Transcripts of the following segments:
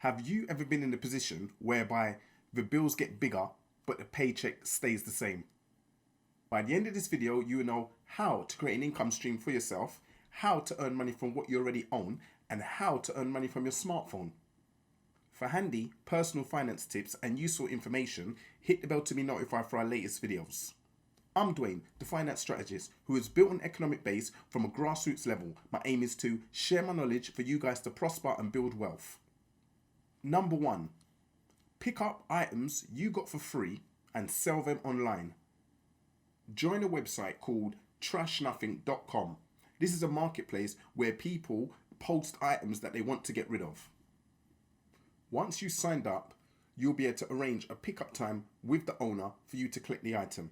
Have you ever been in a position whereby the bills get bigger but the paycheck stays the same? By the end of this video, you will know how to create an income stream for yourself, how to earn money from what you already own, and how to earn money from your smartphone. For handy personal finance tips and useful information, hit the bell to be notified for our latest videos. I'm Dwayne, the finance strategist who has built an economic base from a grassroots level. My aim is to share my knowledge for you guys to prosper and build wealth. Number 1, pick up items you got for free and sell them online. Join a website called trashnothing.com. This is a marketplace where people post items that they want to get rid of. Once you signed up, you'll be able to arrange a pickup time with the owner for you to collect the item.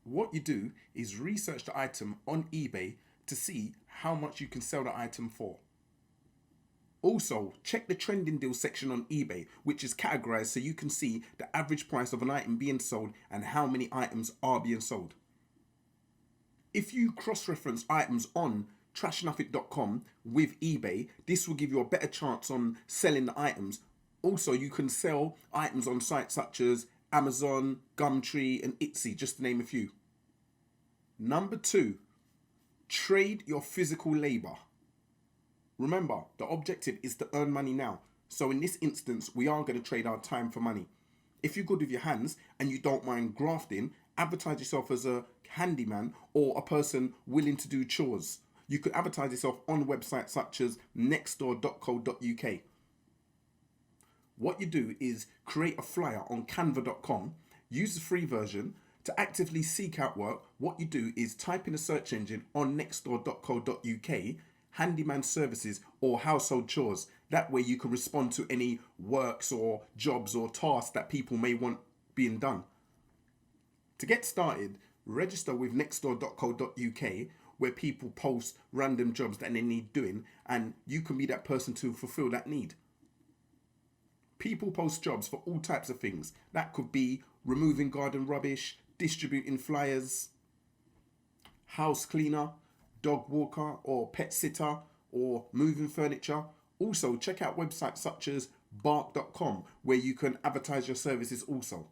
What you do is research the item on eBay to see how much you can sell the item for. Also, check the trending deal section on eBay, which is categorized so you can see the average price of an item being sold and how many items are being sold. If you cross-reference items on trashnothing.com with eBay, this will give you a better chance on selling the items. Also, you can sell items on sites such as Amazon, Gumtree, and Etsy, just to name a few. Number 2, trade your physical labor. Remember, the objective is to earn money now. So in this instance, we are going to trade our time for money. If you're good with your hands and you don't mind grafting, advertise yourself as a handyman or a person willing to do chores. You could advertise yourself on websites such as nextdoor.co.uk. What you do is create a flyer on canva.com, use the free version. To actively seek out work, what you do is type in a search engine on nextdoor.co.uk, handyman services or household chores. That way you can respond to any works or jobs or tasks that people may want being done. To get started, register with nextdoor.co.uk where people post random jobs that they need doing and you can be that person to fulfill that need. People post jobs for all types of things. That could be removing garden rubbish, distributing flyers, house cleaner, dog walker or pet sitter or moving furniture. Also, check out websites such as bark.com where you can advertise your services also.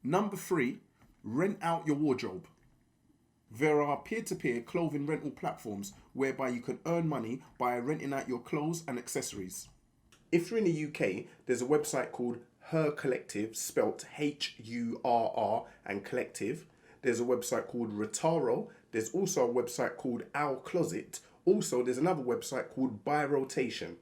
Number 3, rent out your wardrobe. There are peer-to-peer clothing rental platforms whereby you can earn money by renting out your clothes and accessories. If you're in the UK, there's a website called Her Collective, spelt H-U-R-R and Collective. There's a website called Retaro. There's also a website called Our Closet. Also, there's another website called By Rotation.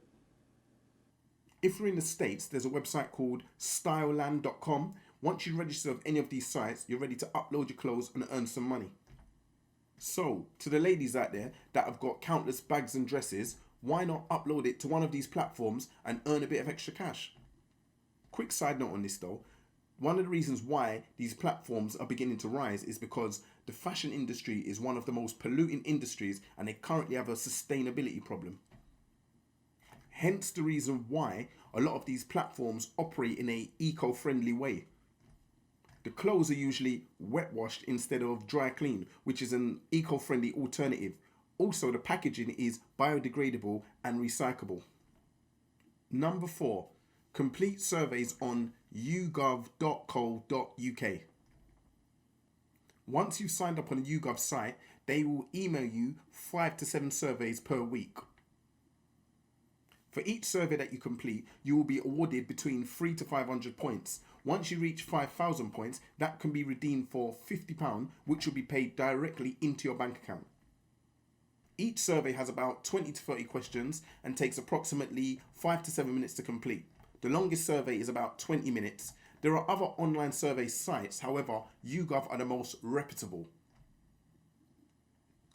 If you're in the States, there's a website called styleland.com. Once you register with any of these sites, you're ready to upload your clothes and earn some money. So, to the ladies out there that have got countless bags and dresses, why not upload it to one of these platforms and earn a bit of extra cash? Quick side note on this though, one of the reasons why these platforms are beginning to rise is because the fashion industry is one of the most polluting industries and they currently have a sustainability problem. Hence the reason why a lot of these platforms operate in an eco-friendly way. The clothes are usually wet washed instead of dry clean, which is an eco-friendly alternative. Also, the packaging is biodegradable and recyclable. Number 4, complete surveys on yougov.co.uk. Once you've signed up on the YouGov site, they will email you 5 to 7 surveys per week. For each survey that you complete, you will be awarded between 3 to 500 points. Once you reach 5,000 points, that can be redeemed for £50, which will be paid directly into your bank account. Each survey has about 20 to 30 questions and takes approximately 5 to 7 minutes to complete. The longest survey is about 20 minutes. There are other online survey sites, however, YouGov are the most reputable.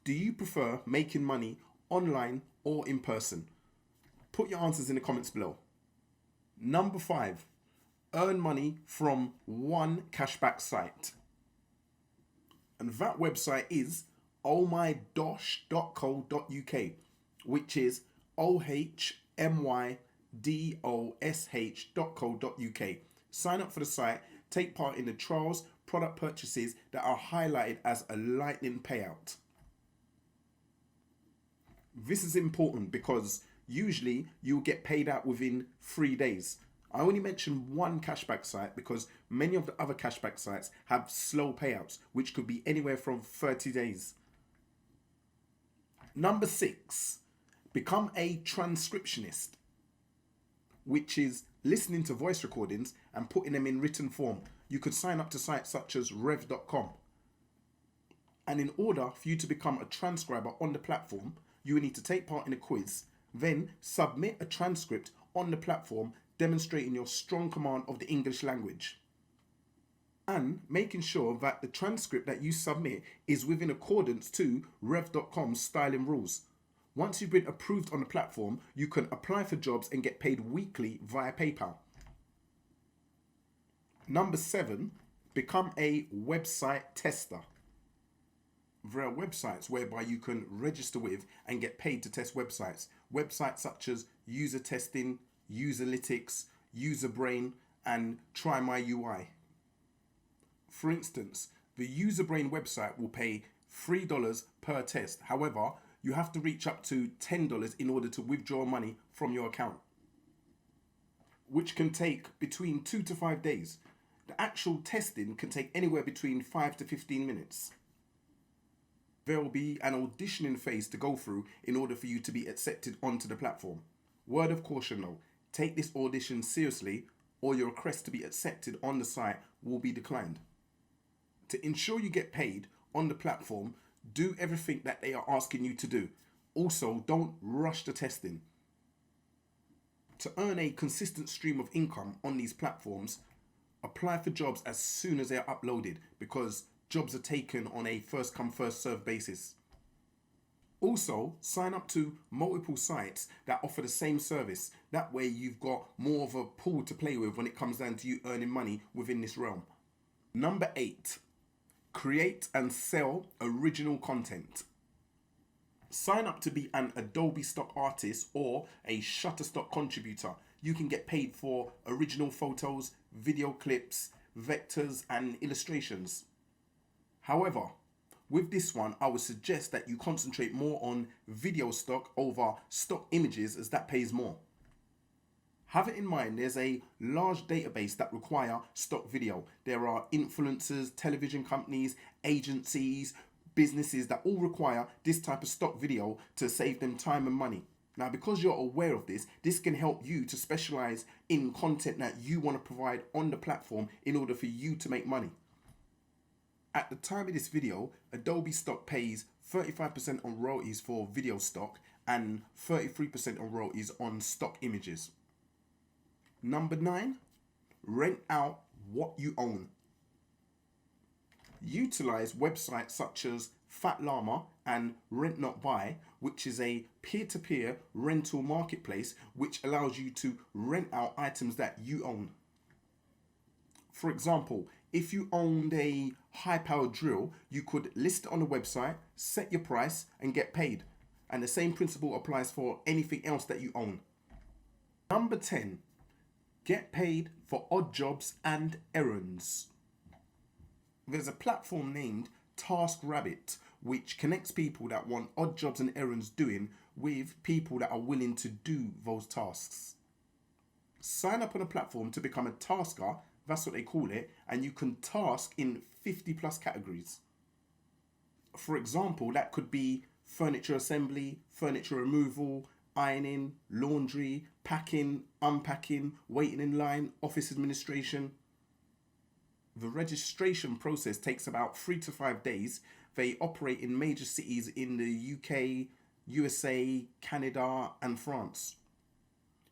Do you prefer making money online or in person? Put your answers in the comments below. Number 5, earn money from one cashback site. And that website is ohmydosh.co.uk, which is ohmydosh.co.uk. Sign up for the site, take part in the trials, product purchases that are highlighted as a lightning payout. This is important because Usually you'll get paid out within 3 days. I only mentioned one cashback site because many of the other cashback sites have slow payouts, which could be anywhere from 30 days. Number 6, become a transcriptionist, which is listening to voice recordings and putting them in written form. You could sign up to sites such as rev.com. And in order for you to become a transcriber on the platform, you will need to take part in a quiz, then submit a transcript on the platform demonstrating your strong command of the English language. And making sure that the transcript that you submit is within accordance to rev.com's styling rules. Once you've been approved on the platform, you can apply for jobs and get paid weekly via PayPal. Number 7, become a website tester. There are websites whereby you can register with and get paid to test websites. Websites such as User Testing, Userlytics, Userbrain, and Try My UI. For instance, the Userbrain website will pay $3 per test. However, you have to reach up to $10 in order to withdraw money from your account, which can take between 2 to 5 days. The actual testing can take anywhere between 5 to 15 minutes. There will be an auditioning phase to go through in order for you to be accepted onto the platform. Word of caution though, take this audition seriously or your request to be accepted on the site will be declined. To ensure you get paid on the platform, do everything that they are asking you to do. Also, don't rush the testing. To earn a consistent stream of income on these platforms, apply for jobs as soon as they are uploaded because jobs are taken on a first come first served basis. Also, sign up to multiple sites that offer the same service. That way you've got more of a pool to play with when it comes down to you earning money within this realm. Number 8, create and sell original content. Sign up to be an Adobe Stock artist or a Shutterstock contributor. You can get paid for original photos, video clips, vectors, and illustrations. However, with this one, I would suggest that you concentrate more on video stock over stock images as that pays more. Have it in mind, there's a large database that require stock video. There are influencers, television companies, agencies, businesses that all require this type of stock video to save them time and money. Now, because you're aware of this, this can help you to specialize in content that you want to provide on the platform in order for you to make money. At the time of this video, Adobe Stock pays 35% on royalties for video stock and 33% on royalties on stock images. Number 9, rent out what you own. Utilize websites such as Fat Llama and Rent Not Buy, which is a peer-to-peer rental marketplace which allows you to rent out items that you own. For example, if you owned a high-powered drill, you could list it on the website, set your price, and get paid. And the same principle applies for anything else that you own. Number 10, get paid for odd jobs and errands. There's a platform named TaskRabbit, which connects people that want odd jobs and errands doing with people that are willing to do those tasks. Sign up on a platform to become a tasker, that's what they call it, and you can task in 50 plus categories. For example, that could be furniture assembly, furniture removal, ironing, laundry, packing, unpacking, waiting in line, office administration. The registration process takes about 3 to 5 days. They operate in major cities in the UK, USA, Canada, and France.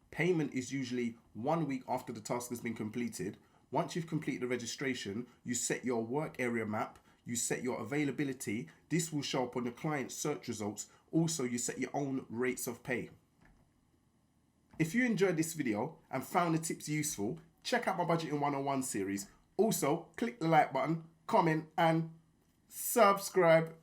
Payment is usually 1 week after the task has been completed. Once you've completed the registration, you set your work area map, you set your availability. This will show up on the client's search results. Also, you set your own rates of pay. If you enjoyed this video and found the tips useful, check out my Budgeting 101 series. Also, click the like button, comment, and subscribe.